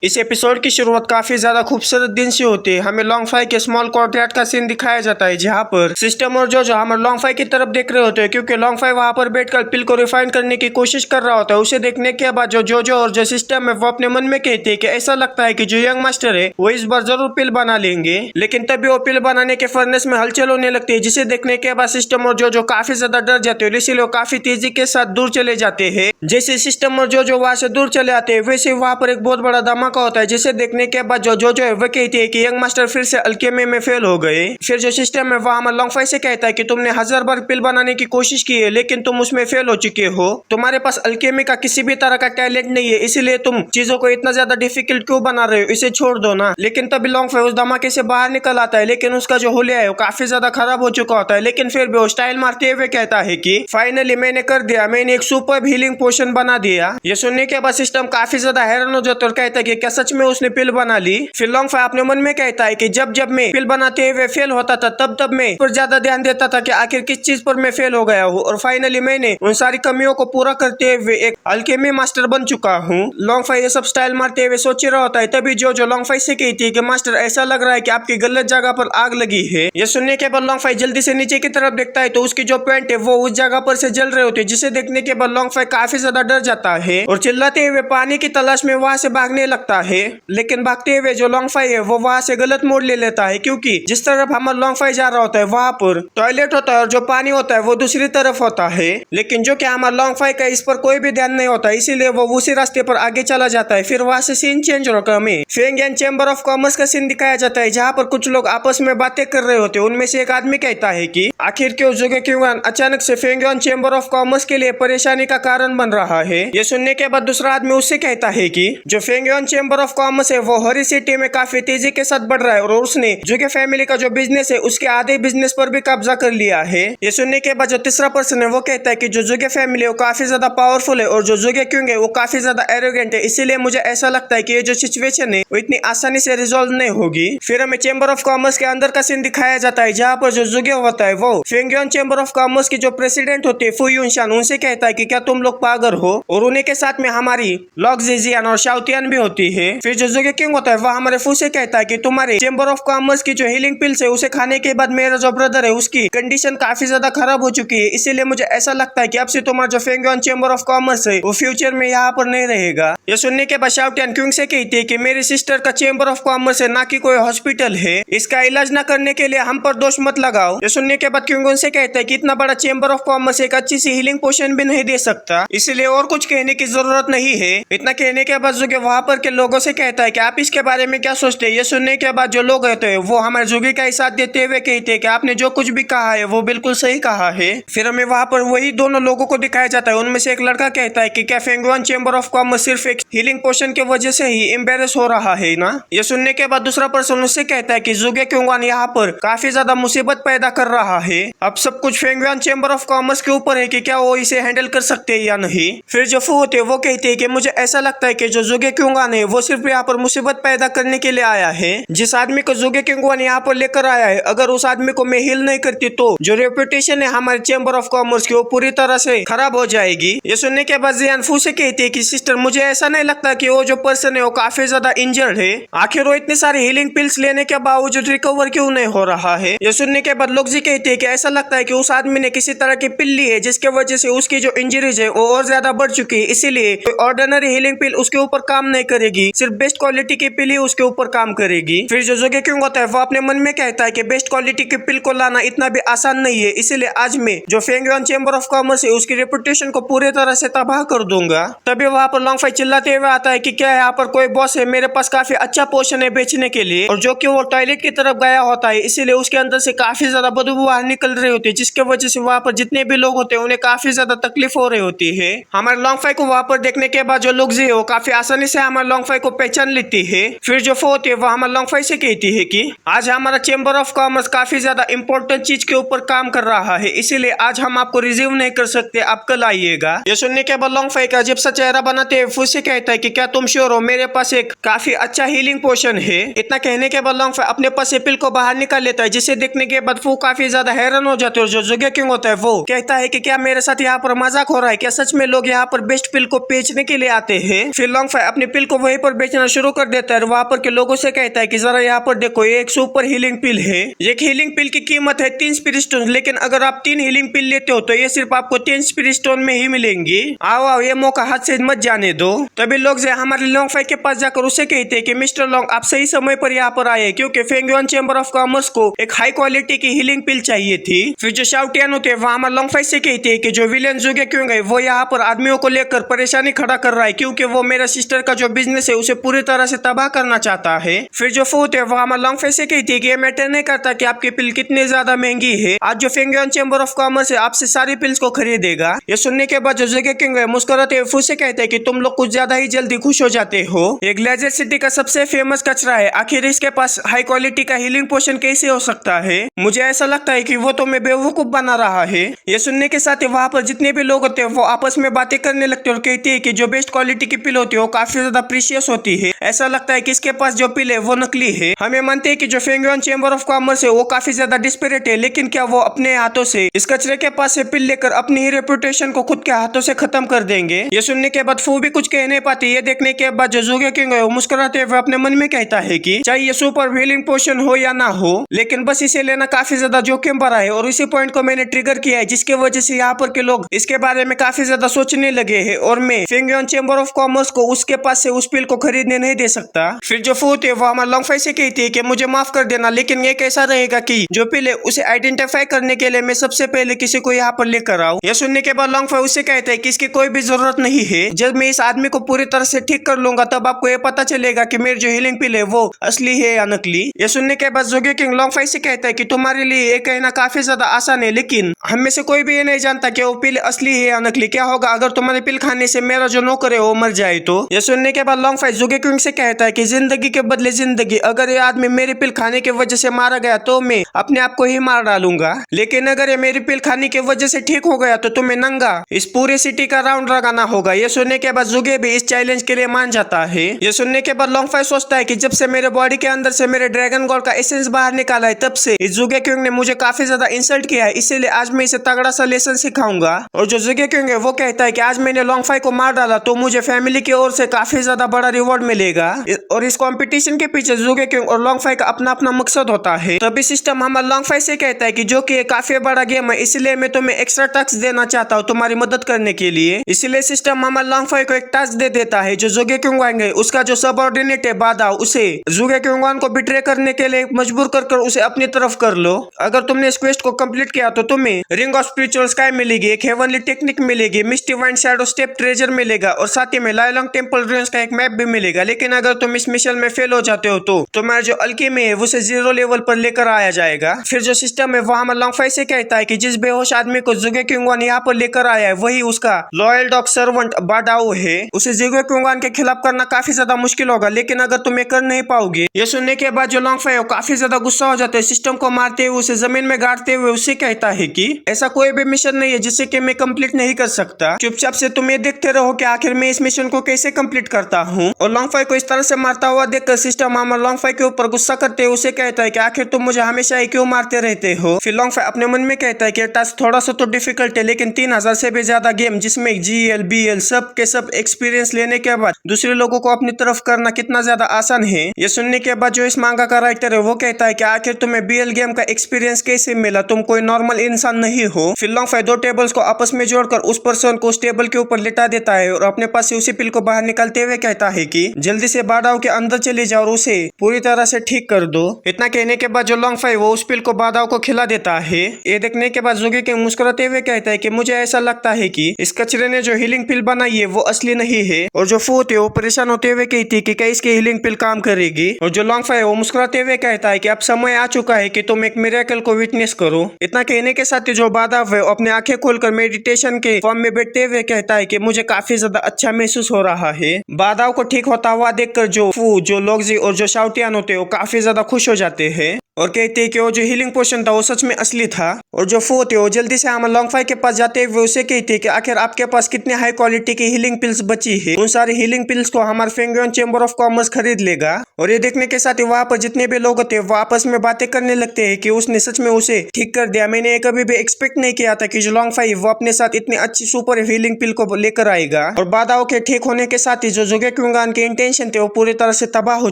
इस एपिसोड की शुरुआत काफी ज्यादा खूबसूरत दिन से होती है। हमें लॉन्ग फाई के स्मॉल कोर्टयार्ड का सीन दिखाया जाता है, जहाँ पर सिस्टम और जो हमारे लॉन्ग फाई की तरफ देख रहे होते हैं, क्योंकि लॉन्ग फाई वहाँ पर बैठकर पिल को रिफाइन करने की कोशिश कर रहा होता है। उसे देखने के बाद जो और जो सिस्टम है वो अपने मन में कहते हैं कि ऐसा लगता है कि जो यंग मास्टर है वो इस बार जरूर पिल बना लेंगे। लेकिन तभी वो पिल बनाने के फर्नेस में हलचल होने लगती है, जिसे देखने के बाद सिस्टम और जो काफी ज्यादा डर जाते हैं, इसीलिए वो काफी तेजी के साथ दूर चले जाते हैं। जैसे सिस्टम और जो वहाँ से दूर चले आते हैं, वैसे वहाँ पर एक बहुत बड़ा धमाका होता है, जिसे देखने के बाद जो है वो कहती है कि यंग मास्टर फिर से अल्केमी में फेल हो गए। फिर जो सिस्टम है वह हमारे लॉन्ग फाई से कहता है कि तुमने 1000 बार पिल बनाने की कोशिश की है, लेकिन तुम उसमें फेल हो चुके हो। तुम्हारे पास अल्केमी का किसी भी तरह का टैलेंट नहीं है, इसीलिए तुम चीजों को इतना ज्यादा डिफिकल्ट क्यों बना रहे हो, इसे छोड़ दो ना। लेकिन तभी लॉन्ग फाई उस धमाके से बाहर निकल आता है, लेकिन उसका जो हुलिया है वो काफी ज्यादा खराब हो चुका होता है। लेकिन फिर भी वो स्टाइल मारते हुए कहता है कि फाइनली मैंने कर दिया, मैंने एक सुपर हीलिंग पोशन बना दिया। ये सुनने के बाद सिस्टम काफी ज्यादा हैरान हो जाता है और कहता है कि क्या सच में उसने पिल बना ली। फिर लॉन्ग फाई अपने मन में कहता है कि जब मैं पिल बनाते हुए फेल होता था, तब मैं पर ज्यादा ध्यान देता था कि आखिर किस चीज पर मैं फेल हो गया हूँ, और फाइनली मैंने उन सारी कमियों को पूरा करते हुए एक अल्केमी मास्टर बन चुका हूँ। लॉन्ग फाई ये सब स्टाइल मारते हुए सोच रहा होता है, तभी जो लॉन्ग फाई से कहती है कि मास्टर ऐसा लग रहा है कि आपकी गलत जगह पर आग लगी है। ये सुनने के बाद लॉन्ग फाई जल्दी से नीचे की तरफ देखता है, तो उसकी जो पैंट है वो उस जगह पर से जल रहे होते हैं, जिसे देखने के बाद लॉन्ग फाई काफी ज्यादा डर जाता है और चिल्लाते हुए पानी की तलाश में वहां से भागने लगता है। लेकिन भागते हुए जो लॉन्ग फाई है वो वहां से गलत मोड़ ले लेता है, क्योंकि जिस तरफ हमारा लॉन्ग फाई जा रहा होता है वहां पर टॉयलेट होता है और जो पानी होता है वो दूसरी तरफ होता है। लेकिन जो कि हमारा लॉन्ग फाई का इस पर कोई भी ध्यान नहीं होता, इसीलिए वो उसी रास्ते पर आगे चला जाता है। फिर वहां से सीन चेंज होकर हमें फेंगियन चैम्बर ऑफ कॉमर्स का सीन दिखाया जाता है, जहाँ पर कुछ लोग आपस में बातें कर रहे होते हैं। उनमें से एक आदमी कहता है कि आखिर क्यों जोगे क्योंगान अचानक से फेंगियन चैम्बर ऑफ कॉमर्स के लिए परेशानी का कारण बन रहा है। ये सुनने के बाद दूसरा आदमी उससे कहता है कि जो फेंगियन चैम्बर ऑफ कॉमर्स है वो हरी सिटी में काफी तेजी के साथ बढ़ रहा है, और उसने जोगे फैमिली का जो बिजनेस है उसके आधे बिजनेस पर भी कब्जा कर लिया है। ये सुनने के बाद जो तीसरा पर्सन है वो कहता है कि जो जोगे फैमिली है वो काफी ज्यादा पावरफुल है, और जो जोगे क्योंग है वो काफी ज्यादा एरोगेंट है, इसीलिए मुझे ऐसा लगता है कि ये जो सिचुएशन है वो इतनी आसानी से रिजोल्व नहीं होगी। फिर हमें चैम्बर ऑफ कॉमर्स के अंदर का सीन दिखाया जाता है, जहाँ पर जो जोगे होता है वो फेंगियन चैम्बर ऑफ कॉमर्स की जो प्रेसिडेंट होती है फू युनशान, उनसे कहता है कि क्या तुम लोग पागल हो, और उन्हीं के साथ में हमारी लॉक जिजियान और शाउतियान भी होती है। फिर जो जोगे किंग होता है वह हमारे फू से कहता है कि तुम्हारे चैम्बर ऑफ कॉमर्स की जो हीलिंग पिल्स है उसे खाने के बाद मेरा जो ब्रदर है उसकी कंडीशन काफी ज्यादा खराब हो चुकी है, इसीलिए मुझे ऐसा लगता है कि अब से तुम्हारा जो फेंगियन चैम्बर ऑफ कॉमर्स है वो फ्यूचर में यहाँ पर नहीं रहेगा। ये सुनने के बाद शाउतियान क्यों से कहती है कि मेरी सिस्टर का चैम्बर ऑफ कॉमर्स है, ना कि कोई हॉस्पिटल है, इसका इलाज न करने के लिए हम पर दोष मत लगाओ। ये सुनने के बाद क्यों से कहता है कि इतना बड़ा चैम्बर ऑफ कॉमर्स एक अच्छी सी हीलिंग पोशन भी नहीं दे सकता, इसलिए और कुछ कहने की जरूरत नहीं है। इतना कहने के बाद जो वहां पर के लोगों से कहता है कि आप इसके बारे में क्या सोचते हैं। ये सुनने के बाद जो लोग होते हैं वो हमारे जोगी का ही साथ देते हुए कहते हैं कि आपने जो कुछ भी कहा है वो बिल्कुल सही कहा है। फिर हमें वहां पर वही दोनों लोगों को दिखाया जाता है। उनमें से एक लड़का कहता है कि क्या फेंगियन चैम्बर ऑफ कॉमर्स सिर्फ एक हीलिंग पोशन की वजह से ही एम्बेरस हो रहा है ना। ये सुनने के बाद दूसरा पर्सन उससे कहता है कि जोगे क्योंगान यहाँ पर काफी ज्यादा मुसीबत पैदा कर रहा है, अब सब कुछ फेंगियन चैम्बर ऑफ कॉमर्स के ऊपर है कि क्या वो इसे हैंडल कर सकते हैं या नहीं। फिर जो फू होते वो कहते हैं कि मुझे ऐसा लगता है कि जो जोगे क्योंगान है वो सिर्फ यहाँ पर मुसीबत पैदा करने के लिए आया है। जिस आदमी को जोगे क्योंगान यहाँ पर लेकर आया है, अगर उस आदमी को मैं हील नहीं करती तो जो रेपुटेशन है हमारे चैम्बर ऑफ कॉमर्स की वो पूरी तरह से खराब हो जाएगी। ये सुनने के बाद जियान फू से कहती है कि सिस्टर मुझे ऐसा नहीं लगता कि वो जो पर्सन है वो काफी ज्यादा इंजर्ड है, आखिर वो इतनी सारी हीलिंग पिल्स लेने के बावजूद रिकवर क्यों नहीं हो रहा है। ये सुनने के बाद लोग जी कहते हैं कि ऐसा लगता है कि उस आदमी ने किसी तरह की पिल ली है, जिसके वजह से उसकी जो इंजरीज है वो और ज्यादा बढ़ चुकी है, इसीलिए ऑर्डिनरी हीलिंग पिल उसके ऊपर काम नहीं करेगी, सिर्फ बेस्ट क्वालिटी की पिल ही उसके ऊपर काम करेगी। फिर जो जोगे क्यों होता है वो अपने मन में कहता है कि बेस्ट क्वालिटी की पिल को लाना इतना भी आसान नहीं है, इसीलिए आज मैं जो फेंगियन चैम्बर ऑफ कॉमर्स है उसकी रेपुटेशन को पूरी तरह से तबाह कर दूंगा। तभी वहां पर लॉन्ग फाई चिल्लाते हुए आता है कि क्या यहाँ पर कोई बॉस है, मेरे पास काफी अच्छा पोशन है बेचने के लिए, और जो कि वो टॉयलेट की तरफ गया होता है, इसीलिए उसके अंदर से काफी ज्यादा बदबू बाहर निकल रही होती है, जिसके वजह से वहां पर जितने भी लोग होते हैं उन्हें काफी ज्यादा तकलीफ हो रही होती है। हमारे लॉन्ग फाई को वहां पर देखने के बाद जो लोग जी वो काफी आसानी से हमारे लॉन्ग फाई को पहचान लेती है। फिर जो फो होती है वो हमारे लॉन्ग फाई से कहती है कि आज हमारा चैम्बर ऑफ कॉमर्स काफी ज्यादा इंपॉर्टेंट चीज के ऊपर काम कर रहा है, इसीलिए आज हम आपको रिसीव नहीं कर सकते, आप कल आइएगा। ये सुनने के बाद लॉन्ग फाई का अजीब सा चेहरा बनाते हुए फू से कहता है कि क्या तुम श्योर हो, मेरे पास एक काफी अच्छा हीलिंग पोशन है। इतना कहने के बाद लॉन्ग फाई अपने पास से पिल को बाहर निकाल लेता है, जिसे देखने के बाद फू काफी ज्यादा हैरान हो जाते हैं। जो जोगे किंग होता है वो कहता है कि क्या मेरे साथ यहाँ पर मजाक हो रहा है, क्या सच में लोग यहाँ पर बेस्ट पिल को बेचने के लिए आते हैं। फिर लॉन्ग फाई अपनी पिल को वहीं पर बेचना शुरू कर देता है। वहाँ पर के लोगों से कहता है कि जरा यहाँ पर देखो, ये एक सुपर हीलिंग पिल है। एक हीलिंग पिल की कीमत है 3 स्पिरिट स्टोन, लेकिन अगर आप 3 हीलिंग पिल लेते हो तो ये सिर्फ आपको 3 स्पिरिट स्टोन में ही मिलेंगी। आओ आओ, ये मौका हाथ से मत जाने दो। तभी लोग जो हमारे लोंगफाई के पास जाकर उसे कहते हैं कि मिस्टर लोंग, आप सही समय पर यहाँ पर आए, क्योंकि फेंगयुआन चेंबर ऑफ कॉमर्स को एक हाई क्वालिटी की हीलिंग पिल चाहिए थी। फिर जो शाओटियान होते हैं वो हमारे लोंगफाई से कहते हैं कि जो विलेन जुगे क्यों गए, वो यहाँ पर आदमियों को लेकर परेशानी खड़ा कर रहा है, क्योंकि वो मेरा सिस्टर का जो बिजनेस है उसे पूरी तरह से तबाह करना चाहता है। फिर जो फूट है वो हमारे लोंगफाई से कहती है कि ये मैटर नहीं करता कि आपकी पिल कितनी ज्यादा महंगी है, आज जो फेंगयुआन चेंबर ऑफ कॉमर्स है आपसे सारी पिल्स को खरीदेगा। ये सुनने के बाद जो जुगे क्यों गए मुस्कुराते हुए फू से कहते हैं कि तुम लोग कुछ ज्यादा ही जल्दी खुश हो जाते हो। एक ग्लेजर सिटी का सबसे फेमस कचरा है, आखिर इसके पास हाई क्वालिटी का हीलिंग पोशन कैसे हो सकता है? मुझे ऐसा लगता है कि वो तुम्हें बेवकूफ बना रहा है। ये सुनने के साथ वहाँ पर जितने भी लोग होते हैं वो आपस में बातें करने लगते हैं और कहते हैं कि जो बेस्ट क्वालिटी की पिल होती है वो काफी ज्यादा प्रीशियस होती है। ऐसा लगता है कि इसके पास जो पिल है वो नकली है। हमें मानते हैं कि जो फेंगयुआन चेंबर ऑफ कॉमर्स है वो काफी ज्यादा डिस्परेट है, लेकिन क्या वो अपने हाथों से इस कचरे के पास से पिल लेकर अपनी ही रेपुटेशन को खुद के हाथों से खत्म कर देंगे? ये सुनने के बाद फू भी कुछ कह नहीं पाती। ये देखने के बाद जो जुगे किंग है वो मुस्कुराते हुए अपने मन में कहता है कि चाहे ये सुपर हीलिंग पोशन हो या ना हो, लेकिन बस इसे लेना काफी ज्यादा जोखिम भरा है और इसी पॉइंट को मैंने ट्रिगर किया है, जिसकी वजह से यहाँ पर के लोग इसके बारे में काफी ज्यादा सोचने लगे हैं और मैं फेंगयुआन चेंबर ऑफ कॉमर्स को उसके पास से उस पिल को खरीदने नहीं दे सकता। फिर जो फूट है वो हमारे लोंगफाई से कहती है कि मुझे माफ कर देना, लेकिन ये कैसा रहेगा कि जो पिल है उसे आइडेंटिफाई करने के लिए मैं सबसे पहले किसी को यहाँ पर लेकर आऊँ। यह सुनने के बाद लोंगफाई उससे कहता है कि इसकी कोई भी जरूरत नहीं है, जब मैं इस आदमी को पूरी तरह से ठीक कर लूंगा तब आपको ये पता चलेगा कि मेरी जो हीलिंग पिल है वो असली है या नकली। ये सुनने के बाद जुगे किंग लोंगफाई से कहता है कि तुम्हारे लिए ये कहना काफी ज्यादा आसान है, लेकिन हम में से कोई भी ये नहीं जानता कि वो पिल असली है या नकली। क्या होगा अगर तुम्हारे पिल खाने से मेरा जो नौकर है वो मर जाए तो? ये सुनने के बाद लोंगफाई जुगे किंग से कहता है कि जिंदगी के बदले जिंदगी, अगर ये आदमी मेरी पिल खाने की वजह से मारा गया तो मैं अपने आप को ही मार डालूंगा, लेकिन अगर ये मेरी पिल खाने की वजह से ठीक हो गया तो तुम्हें नंगा इस पूरे सिटी का राउंड लगाना होगा। ये सुनने के बाद जुगे भी इस चैलेंज के लिए मान जाता है। ये सुनने के बाद लोंगफाई सोचता है कि जब से मेरे बॉडी के अंदर से मेरे ड्रैगन गॉड का एसेंस बाहर निकाला है तब से इस जुगे किंग ने मुझे काफी ज्यादा इंसल्ट किया है, इसीलिए आज मैं इसे तगड़ा सा लेसन सिखाऊंगा। और जो जुगे किंग है वो कहता है कि आज मैंने लोंगफाई को मार डाला तो मुझे फैमिली की ओर से काफी ज्यादा बड़ा रिवॉर्ड मिलेगा। और इस कंपटीशन के पीछे जुगे किंग और लोंगफाई का अपना अपना मकसद होता है। तभी सिस्टम हमारे लोंगफाई से कहता है कि जो कि काफी बड़ा गेम है, इसलिए मैं तुम्हें एक्स्ट्रा टास्क देना चाहता हूँ तुम्हारी मदद करने के लिए। इसलिए सिस्टम हमारे लोंगफाई को एक टास्क दे देता है, जो जुगे किंग है उसका जो सबऑर्डिनेट है बादाओ, उसे जुगे किंग को बिट्रे करने के लिए मजबूर कर उसे अपनी तरफ कर लो। अगर तुमने इस क्वेस्ट को कंप्लीट किया तो तुम्हें रिंग ऑफ स्पिरिचुअल स्काई मिलेगी, एक हेवनली टेक्निक मिलेगी, मिस्टी वाइंड शैडो स्टेप ट्रेजर मिलेगा और साथ ही में लाइलोंग टेंपल रूइंस का एक मैप भी मिलेगा। लेकिन अगर तुम इस मिशन में फेल हो जाते हो तो तुम्हारा जो अल्केमी है उसे 0 लेवल पर लेकर आया जाएगा। फिर जो सिस्टम है वो हमारे लोंगफाई से कहता है कि जिस बेहोश आदमी को जुगे किंग यहाँ पर लेकर आया है वही उसका लॉयल डॉग सर्वेंट बादाओ है। उसे जुगे किंग के खिलाफ करना काफी ज्यादा मुश्किल होगा, लेकिन अगर तुम ये कर नहीं पाओगे। ये सुनने के बाद जो लोंगफाई है काफी ज्यादा गुस्सा हो जाता है, सिस्टम को मारते हुए उसे जमीन में गाड़ते हुए उसे कहता है कि ऐसा कोई भी मिशन नहीं है जिसे कि मैं कंप्लीट नहीं कर सकता, चुपचाप से तुम ये देखते रहो कि आखिर मैं इस मिशन को कैसे कंप्लीट करता हूँ। और लोंगफाई को इस तरह से मारता हुआ देखकर सिस्टम हमारे लोंगफाई के ऊपर गुस्सा करते हुए उसे कहता है कि आखिर तुम मुझे हमेशा ही क्यों मारते रहते हो। फिर लोंगफाई अपने मन में कहता है कि टास्क थोड़ा सा तो डिफिकल्ट है, लेकिन 3000 से भी ज्यादा गेम जिसमें GL BL सब के सब एक्सपीरियंस लेने के बाद दूसरे लोगों को अपनी तरफ करना कितना ज्यादा आसान है। ये सुनने के बाद जो इस मांगा का राइटर है वो कहता है कि आखिर तुम्हें BL गेम का एक्सपीरियंस कैसे मिला, तुम कोई नॉर्मल इंसान नहीं हो। फिर लोंगफाई 2 टेबल्स को आपस में जोड़कर उस पर्सन को उस टेबल के ऊपर लिटा देता है और अपने पास से उसी पिल को बाहर निकालते हुए कहता है कि जल्दी से बादाओ के अंदर चले जाओ और उसे पूरी तरह से ठीक कर दो। इतना कहने के बाद जो लोंगफाई वो उस पिल को बादाओ को खिला देता है। ये देखने के बाद जुगे किंग मुस्कुराते हुए कहता है कि मुझे ऐसा लगता है कि इस कचरे ने जो हीलिंग पिल बनाई है वो असली नहीं है। और जो फूट है वो परेशान होते हुए कहती है कि क्या इसकी हीलिंग पिल काम करेगी। और जो लोंगफाई है वो मुस्कुराते हुए कहता है कि अब समय आ चुका है कि तुम एक मिरेकल को विटनेस करो। इतना कहने के साथ ही जो बादाओ है अपने आंखें खोलकर मेडिटेशन के फॉर्म में बैठते हुए कहता है कि मुझे काफी ज्यादा अच्छा महसूस हो रहा है। बादाओ को ठीक होता हुआ देखकर जो फू, जो लोगजी और जो शाओटियान होते हैं वो काफी ज्यादा खुश हो जाते हैं। और कहते हैं कि वो जो हीलिंग पोशन था वो सच में असली था। और जो फो थे वो जल्दी से हमारे लॉन्गफाई के पास जाते हुए उसे कहते हैं कि आखिर आपके पास कितने हाई क्वालिटी की हीलिंग पिल्स बची है। उन सारी हीलिंग पिल्स को हमारे फेंगियन चेंबर ऑफ कॉमर्स खरीद लेगा। और ये देखने के साथ ही वहाँ पर जितने भी लोग थे वो आपस में बातें करने लगते हैं कि उसने सच में उसे ठीक कर दिया। मैंने कभी भी एक्सपेक्ट नहीं किया था कि जो लॉन्गफाई वो अपने साथ इतनी अच्छी सुपर हीलिंग पिल को लेकर आएगा। और बादाओ के ठीक होने के साथ ही जो जुगेक्युंगान के इंटेंशन थे वो पूरी तरह से तबाह हो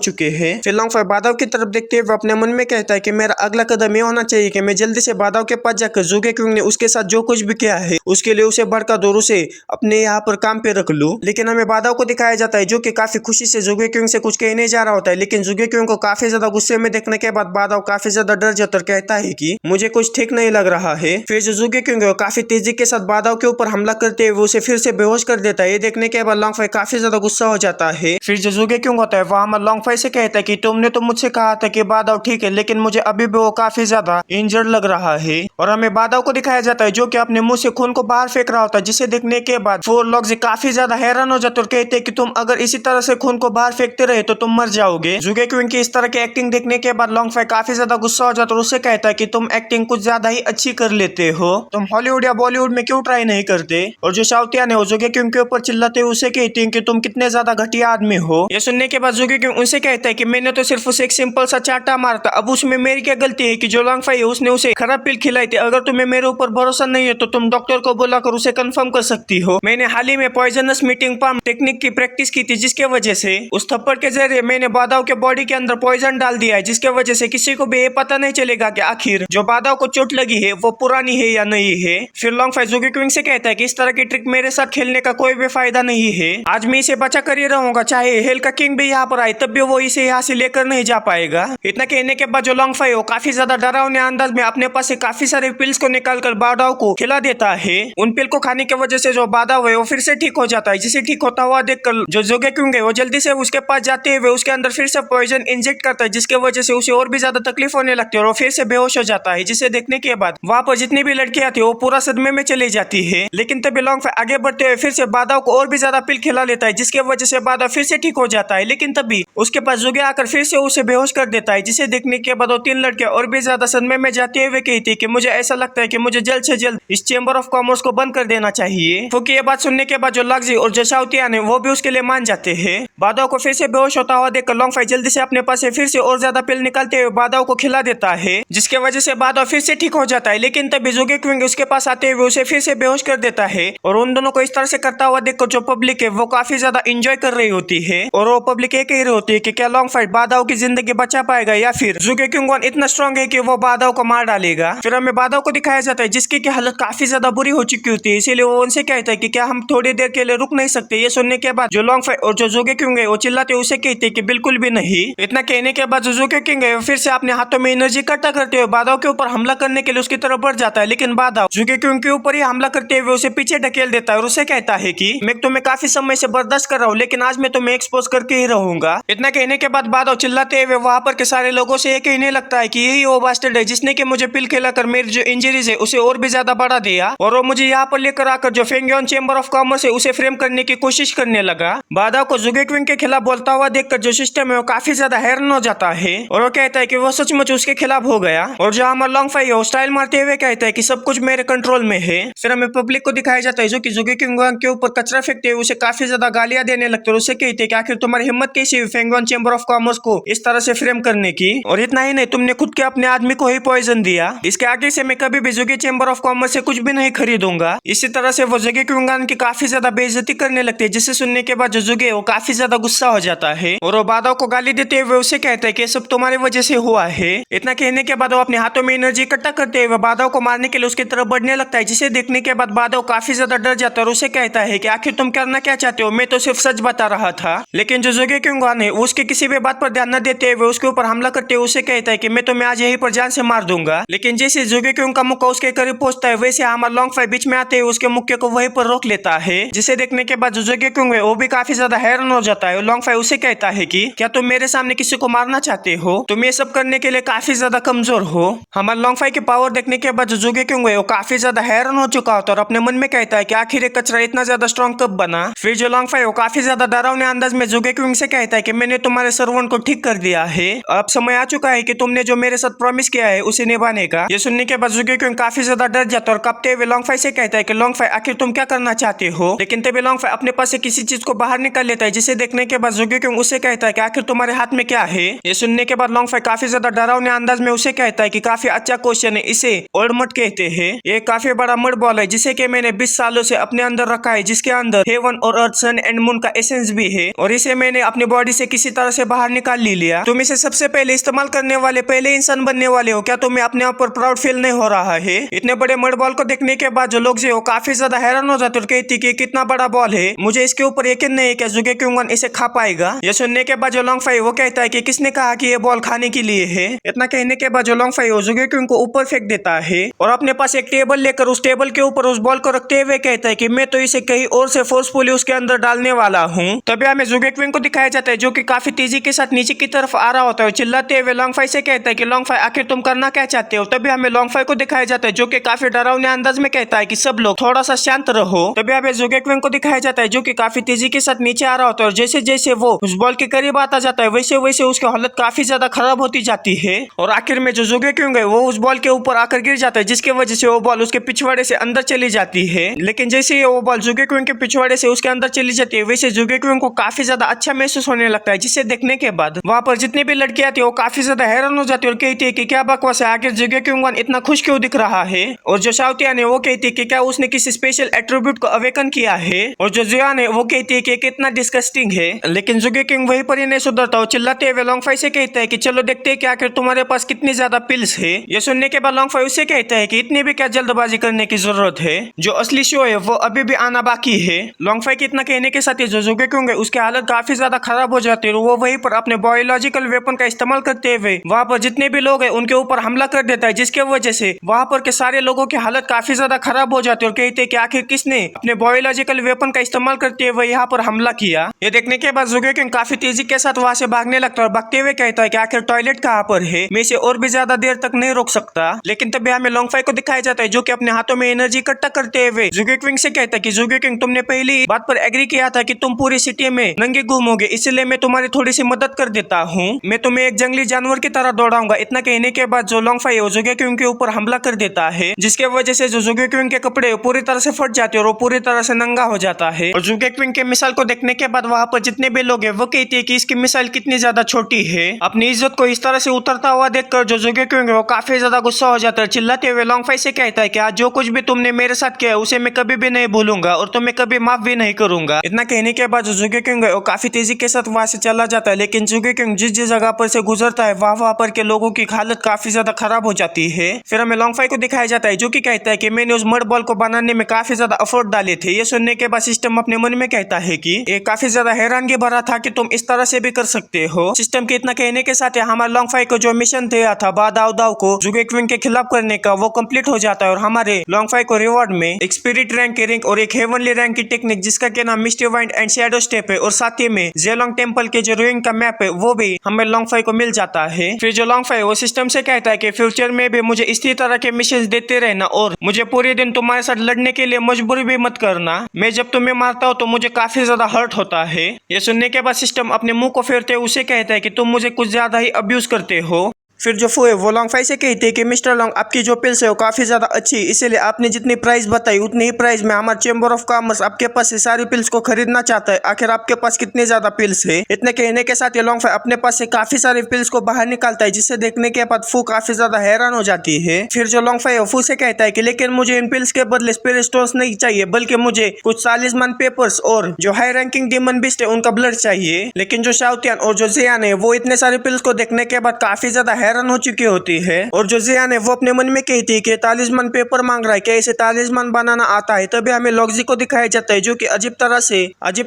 चुके हैं। फिर लॉन्गफाई बादाओ की तरफ देखते हुए अपने मन में कहता है कि मेरा अगला कदम ये होना चाहिए कि मैं जल्दी से बादाओ के पास जाकर जुगेक्युंग ने उसके साथ जो कुछ भी किया है उसके लिए उसे बढ़कर दूर उसे अपने यहाँ पर काम पे रख लूं। लेकिन हमें बादाओ को दिखाया जाता है जो कि काफी खुशी से जुगेक्युंग से कुछ कहने जा रहा होता है। लेकिन जुगेक्युंग को काफी ज्यादा गुस्से में देखने के बाद बादाओ काफी ज्यादा डर जाता और कहता है कि मुझे कुछ ठीक नहीं लग रहा है। फिर जो जुगेक्युंग है काफी तेजी के साथ बादाओ के ऊपर हमला करते हुए उसे फिर से बेहोश कर देता है। ये देखने के बाद लॉन्गफाई काफी ज्यादा गुस्सा हो जाता है। फिर जो जुगेक्युंग होता है वह हमारे लॉन्गफाई से कहता है कि तुमने तो मुझसे कहा था कि बादाओ ठीक है, लेकिन मुझे अभी भी वो काफी ज्यादा इंजर्ड लग रहा है। और हमें बादाओ को दिखाया जाता है जो कि अपने मुंह से खून को बाहर फेंक रहा होता है, जिसे देखने के बाद फोर लोग काफी ज्यादा हैरान हो जाते और कहते हैं कि तुम अगर इसी तरह से खून को बाहर फेंकते रहे तो तुम मर जाओगे। जुगेक्युंग की इस तरह की एक्टिंग देखने के बाद लॉन्गफाई काफी ज्यादा गुस्सा हो जाता और उससे कहता है कि तुम एक्टिंग कुछ ज्यादा ही अच्छी कर लेते हो, तुम हॉलीवुड या बॉलीवुड में क्यों ट्राई नहीं करते। और जो शाओतियान है वो जुगेक्युंग के ऊपर चिल्लाते हुए उसे कहती है कि तुम कितने ज्यादा घटिया आदमी हो। ये सुनने के बाद जुगेक्युंग उनसे कहता है कि मैंने तो सिर्फ उसे एक सिंपल सा चाटा मारा था, अब उसमें मेरी क्या गलती है कि जो लॉन्गफाई है उसने उसे खराब पिल खिलाई थी। अगर तुम्हें मेरे ऊपर भरोसा नहीं है तो तुम डॉक्टर को बुलाकर उसे कंफर्म कर सकती हो। मैंने हाल ही में पॉइजनस मीटिंग पाम टेक्निक की प्रैक्टिस की थी, जिसके वजह से उस थप्पड़ के जरिए मैंने बादाओ के बॉडी के अंदर पॉइजन डाल दिया है, जिसके वजह से किसी को भी ये पता नहीं चलेगा कि आखिर जो बादाओ को चोट लगी है वो पुरानी है या नहीं है। फिर लॉन्गफाई जुगेक्युंग से कहता है कि इस तरह की ट्रिक मेरे साथ खेलने का कोई भी फायदा नहीं है, आज मैं इसे बचा कर ही रहूंगा, चाहे हेल का किंग भी यहाँ पर आए तब भी वो इसे यहाँ से लेकर नहीं जा पाएगा। इतना कहने के बाद जो लॉन्गफाई वो काफी ज्यादा डरावने अंदाज में अपने पास से काफी सारे पिल्स को निकालकर बादाओ को खिला देता है। उन पिल को खाने की वजह से जो बादाओ है वो फिर से ठीक हो जाता है, जिसे ठीक होता हुआ देखकर जो जुगेक्युंग है वो जल्दी से उसके पास जाते हुए उसके अंदर फिर से पॉइजन इंजेक्ट करता है, जिसके वजह से उसे और भी ज्यादा तकलीफ होने लगती है और वो फिर से बेहोश हो जाता है। जिसे देखने के बाद वहाँ पर जितनी भी लड़कियां थी वो पूरा सदमे में चली जाती है। लेकिन तभी लॉन्गफाई आगे बढ़ते हुए फिर से बादाओ को और भी ज्यादा पिल खिला लेता है, जिसके वजह से बादाओ फिर से ठीक हो जाता है। लेकिन तभी उसके पास जुगे आकर फिर से उसे बेहोश कर देता है, जिसे देखने के बाद वो तीन लड़कियां और भी ज्यादा सदमे में जाते हुए कहती है कि मुझे ऐसा लगता है कि मुझे जल्द से जल्द इस चेंबर ऑफ कॉमर्स को बंद कर देना चाहिए। क्योंकि ये बात सुनने के बाद जो लग्जी और जो शाओतियान है वो भी उसके लिए मान जाते हैं। बादाओ को फिर से बेहोश होता हुआ देखकर लॉन्गफाई जल्दी से अपने पास से फिर से और ज्यादा पिल निकालते हुए बादाओ को खिला देता है, जिसके वजह से बादाओ फिर से ठीक हो जाता है। लेकिन तभी जुगेक्युंग उसके पास आते हुए उसे फिर से बेहोश कर देता है। और उन दोनों को इस तरह से करता हुआ देखकर जो पब्लिक है वो काफी ज्यादा एंजॉय कर रही होती है। और वो पब्लिक ये कह रही होती है कि क्या लॉन्गफाई बादाओ की जिंदगी बचा पाएगा या फिर जुगेक्युंग इतना स्ट्रॉन्ग है कि वो बादाओ को मार डालेगा। फिर हमें बादाओ को दिखाया जाता है जिसकी की हालत काफी ज्यादा बुरी हो चुकी होती है, इसीलिए वो उनसे कहता है कि क्या हम थोड़ी देर के लिए रुक नहीं सकते। ये सुनने के बाद जो लॉन्गफाई और जो जुगेक्युंग है वो चिल्लाते उसे कहते हैं कि बिल्कुल भी नहीं। इतना कहने के बाद जो जुगेक्युंग है फिर से अपने हाथों में एनर्जी इकट्ठा करते हुए बादाओ के ऊपर हमला करने के लिए उसकी तरफ बढ़ जाता है। लेकिन बादाओ जुगेक्युंग के ऊपर ही हमला करते हुए उसे पीछे ढकेल देता है और उसे कहता है कि मैं तुम्हें काफी समय से बर्दाश्त कर रहा हूँ, लेकिन आज मैं तुम्हें एक्सपोज करके ही रहूंगा। इतना कहने के बाद बादाओ चिल्लाते हुए वहां पर के सारे लोगों से ये कहने लगता है कि यही वो बास्टर्ड है जिसने कि मुझे पिल खिलाकर मेरी जो इंजरीज है उसे और भी ज्यादा बढ़ा दिया, और वो मुझे यहाँ पर लेकर आकर जो फेंगियन चेंबर ऑफ कॉमर्स है उसे फ्रेम करने की कोशिश करने लगा। बादाओ को जुगेक्युंग के खिलाफ बोलता हुआ देखकर जो सिस्टम है वो काफी ज्यादा हैरान हो जाता है और वो कहता है कि वो सचमुच उसके खिलाफ हो गया। और जो हमारा लॉन्गफाई है वो स्टाइल मारते हुए कहता है कि सब कुछ मेरे कंट्रोल में है। फिर हमें पब्लिक को दिखाया जाता है जो कि जुगेक्युंग के ऊपर कचरा फेंकते हुए उसे काफी ज्यादा गालियां देने लगते हैं। उसे कहते हैं कि आखिर तुम्हारी हिम्मत कैसी हुई फेंगियन चेंबर ऑफ कॉमर्स को इस तरह से फ्रेम करने की, और इतना ही नहीं तुमने खुद के अपने आदमी को ही पॉइजन दिया, इसके आगे से मैं कभी भी जुगे चेंबर ऑफ कॉमर्स से कुछ भी नहीं खरीदूंगा। इसी तरह से वो जुगेक्युंग की काफी ज्यादा बेइज्जती करने लगते हैं, जिसे सुनने के बाद जो जुगे वो काफी ज्यादा गुस्सा हो जाता है और वो बादाओ को गाली देते हुए उसे कहता है कि सब तुम्हारी वजह से हुआ है। इतना कहने के बाद वो अपने हाथों में एनर्जी इकट्ठा करते हुए बादाओ को मारने के लिए उसकी तरफ बढ़ने लगता है, जिसे देखने के बाद बादाओ काफी ज्यादा डर जाता है और उसे कहता है कि आखिर तुम करना क्या चाहते हो, मैं तो सिर्फ सच बता रहा था। लेकिन जो जुगेक्युंग है उसके किसी भी बात पर ध्यान न देते हुए उसके ऊपर हमला करते हुए उसे कहता है कि मैं तुम्हें आज यहीं पर जान से मार दूंगा। लेकिन जैसे जुगेक्युंग का मुक्का उसके करीब पहुंचता है वैसे हमारा लॉन्गफाई बीच में आते हुए उसके मुक्के को वहीं पर रोक लेता है, जिसे देखने के बाद जो जुगेक्युंग है वो भी काफी ज्यादा हैरान हो जाता है। लॉन्गफाई उसे कहता है कि क्या तुम मेरे सामने किसी को मारना चाहते हो, तुम ये सब करने के लिए काफी ज्यादा कमजोर हो। हमारे लॉन्गफाई की पावर देखने के बाद जो जुगेक्युंग है वो काफी ज्यादा हैरान हो चुका होता है और अपने मन में कहता है कि आखिर ये कचरा इतना ज्यादा स्ट्रॉन्ग कब बना। फिर जो लॉन्गफाई वो काफी ज्यादा डरावने अंदाज में जुगेक्युंग से कहता है कि मैंने तुम्हारे सर्वेंट को ठीक कर दिया है, अब समय आ चुका है कि तुमने जो मेरे साथ प्रॉमिस किया है उसे निभाने का। ये सुनने के बाद जुगे क्यों काफी ज्यादा डर जाता है और कांपते हुए लॉन्ग फाई से कहता है कि लॉन्ग फाई आखिर तुम क्या करना चाहते हो। लेकिन तभी लॉन्ग फाई अपने पास से किसी चीज को बाहर निकाल लेता है, जिसे देखने के बाद जुगे क्यों उसे कहता है कि आखिर तुम्हारे हाथ में क्या है। ये सुनने के बाद लॉन्ग फाई काफी ज्यादा डरावने अंदाज में उसे कहता है कि काफी अच्छा क्वेश्चन है, इसे ओल्ड मड कहते हैं। ये काफी बड़ा मड बॉल है जिसे कि मैंने 20 सालों से अपने अंदर रखा है, जिसके अंदर हेवन और अर्थ, सन एंड मून का एसेंस भी है और इसे मैंने अपनी बॉडी से किसी तरह से बाहर निकाल लिया। तुम इसे सबसे पहले इस्तेमाल करने वाले पहले इंसान बनने वाले हो। क्या तुम्हें अपने आप पर प्राउड फील नहीं हो रहा है? इतने बड़े मड बॉल को देखने के बाद जो लोग जो काफी ज्यादा हैरान हो जाते और कहती कि कितना बड़ा बॉल है, मुझे इसके ऊपर यकीन नहीं है कि जुगे क्योंगन इसे खा पाएगा। ये सुनने के बाद जो लॉन्ग फाई वो कहता है कि किसने कहा कि ये बॉल खाने के लिए है। इतना कहने के बाद जो लॉन्ग फाई वो जुगे क्यों को ऊपर फेंक देता है और अपने पास एक टेबल लेकर उस टेबल के ऊपर उस बॉल को रखते हुए कहता है कि मैं तो इसे कहीं और से फोर्सफुली उसके अंदर डालने वाला हूँ। तभी हमें जुगे क्विंग को दिखाया जाता है जो कि काफी तेजी के साथ नीचे की तरफ आ रहा होता है। चिल्लाते हुए लॉन्ग फाई से कहता है कि लॉन्ग फाई आखिर तुम करना क्या चाहते हो। तभी हमें लॉन्ग फाई को दिखाया जाता है जो कि काफी डरावने अंदाज में कहता है कि सब लोग थोड़ा सा शांत रहो। तभी हमें जुगे क्विंग को दिखाया जाता है जो कि काफी तेजी के साथ नीचे आ रहा होता है और जैसे जैसे वो उस बॉल के करीब आता जाता है वैसे वैसे उसकी हालत काफी ज्यादा खराब होती जाती है और आखिर में जो जुगे क्विंग है वो उस बॉल के ऊपर आकर गिर जाता है, जिसकी वजह से वो बॉल उसके पिछवाड़े से अंदर चली जाती है। लेकिन जैसे ही वो बॉल जुगे क्विंग के पिछवाड़े से उसके अंदर चली जाती है वैसे जुगे क्विंग को काफी ज्यादा अच्छा महसूस होने लगता है, जिसे देखने के बाद वहां पर जितनी भी लड़कियां थी वो काफी ज्यादा हैरान हो जाती है और कहती है कि क्या बकवास है, आखिर जुगे क्विंग इतना खुश क्यों दिख रहा है। और जो शाओतियान ने वो कहती है कि क्या उसने किसी स्पेशल एट्रीब्यूट को अवेकन किया है और जो जियान है वो कहती है कि कितना डिस्गस्टिंग है। लेकिन जुगे किंग वहीं पर ही नहीं सुधरता, चिल्लाते हुए लॉन्ग फाई से कहता है कि चलो देखते हैं कि आखिर तुम्हारे पास कितनी ज्यादा पिल्स है। ये सुनने के बाद लॉन्ग फाई उससे कहता है कि इतनी भी क्या जल्दबाजी करने की जरूरत है, जो असली शो है वो अभी भी आना बाकी है। लॉन्ग फाई के इतना कहने के साथ ही जो जुगे किंग है उसकी हालत काफी ज्यादा खराब हो जाती है और वो वहीं पर अपने बायोलॉजिकल वेपन का इस्तेमाल करते हुए वहां पर जितने भी लोग हैं उनके ऊपर हमला कर देता है, जिसके वजह से वहां पर के सारे लोगों की हालत काफी ज्यादा खराब हो जाती है और कहते हैं कि आखिर किसने अपने बायोलॉजिकल वेपन का इस्तेमाल करते हुए यहाँ पर हमला किया। ये देखने के बाद जुगे किंग काफी तेजी के साथ वहां से भागने लगता है और भागते हुए कहता है कि आखिर टॉयलेट कहाँ पर है, मैं इसे और भी ज्यादा देर तक नहीं रोक सकता। लेकिन तभी हमें लॉन्ग फाई को दिखाया जाता है जो कि अपने हाथों में एनर्जी इकट्ठा करते हुए जुगे किंग से कहता है कि जुगे किंग तुमने पहली बात पर एग्री किया था कि तुम पूरी सिटी में नंगे घूमोगे, इसलिए मैं तुम्हारी थोड़ी सी मदद कर देता हूँ, मैं तुम्हें एक जंगली जानवर की तरह दौड़ाऊंगा। इतना कहने के बाद जो लॉन्ग फाई है वो जुगे किंग के ऊपर हमला कर देता है, जिसके वजह से जो जुगे किंग के कपड़े पूरी तरह से फट जाते हैं और वो पूरी तरह से नंगा हो जाता है। और जुगे किंग के मिसाइल को देखने के बाद वहां पर जितने भी लोग हैं वो कहते हैं कि इसकी मिसाइल कितनी ज्यादा छोटी है। अपनी इज्जत को इस तरह से उतरता हुआ देखकर जो जुगे किंग है वो काफी ज्यादा गुस्सा हो जाता है, चिल्लाते हुए लॉन्ग फाई से कहता है कि आज जो कुछ भी तुमने मेरे साथ किया है उसे मैं कभी भी नहीं भूलूंगा और तुम्हें कभी माफ भी नहीं करूंगा। इतना कहने के बाद जो जुगे किंग है वो काफी तेजी के साथ वहां से चला जाता है। लेकिन जुगे किंग जिस जिस जगह पर से गुजरता है वहां पर के लोगों की हालत काफी ज्यादा खराब हो जाती है। फिर हमें लॉन्ग फाई को दिखाया जाता है जो कि कहता है कि मैंने उस मड बॉल को बनाने में काफी ज्यादा एफर्ट डाले थे। ये सुनने के बाद सिस्टम अपने मन में कहता है कि ये काफी ज्यादा हैरानगी भरा था कि तुम इस तरह से भी कर सकते हो। सिस्टम के इतना कहने के साथ हमारे लॉन्ग फाई को जो मिशन दिया था बादाव दाव को जुगे क्विंग के खिलाफ करने का वो कंप्लीट हो जाता है और हमारे लॉन्ग फाई को रिवॉर्ड में एक स्पिरिट रैंक की रिंग और एक हेवनली रैंक की टेक्निक जिसका के नाम मिस्टी वाइंड एंड शैडो स्टेप है और साथ ही में जेलोंग टेम्पल के जो रूइन का मैप है वो भी हमें लॉन्ग फाई को मिल जाता है। फिर जो लॉन्ग फाई वो सिस्टम से कहता है कि फ्यूचर में भी मुझे इसी तरह के मिशन देते रहना और मुझे पूरे दिन तुम्हारे साथ लड़ने के लिए मजबूर भी मत करना, मैं जब तुम्हें मारता हूँ तो मुझे काफी ज्यादा हर्ट होता है। ये सुनने के बाद सिस्टम अपने मुंह को फेरते उसे कहता है कि तुम मुझे कुछ ज्यादा ही अब्यूज करते हो। फिर जो फू है वो लॉन्ग फाई से कहते हैं कि मिस्टर लॉन्ग आपकी जो पिल्स है वो काफी ज्यादा अच्छी, इसीलिए आपने जितनी प्राइस बताई उतनी ही प्राइस में हमारे चेंबर ऑफ कॉमर्स आपके पास से सारी पिल्स को खरीदना चाहता है। आखिर आपके पास कितनी ज्यादा पिल्स है। इतने कहने के साथ ये लॉन्ग फाई अपने पास से काफी सारी पिल्स को बाहर निकालता है, जिसे देखने के बाद फू काफी ज्यादा हैरान हो जाती है। फिर जो लॉन्ग फाई है फू से कहता है कि लेकिन मुझे इन पिल्स के बदले स्पिरिट स्टोन्स नहीं चाहिए, बल्कि मुझे कुछ तालिस्मान पेपर्स और जो हाई रैंकिंग डीमन बीस्ट है उनका ब्लड चाहिए। लेकिन जो शाओतियान और जो जियान है वो इतने सारे पिल्स को देखने के बाद काफी ज्यादा हैरान हो चुकी होती है और जो जियान है वो अपने मन में कहती है कि तालिस्मान पेपर मांग रहा है, क्या इसे तालिस्मान बनाना आता है। तभी हमें लॉक्जी को दिखाया जाता है जो कि अजीब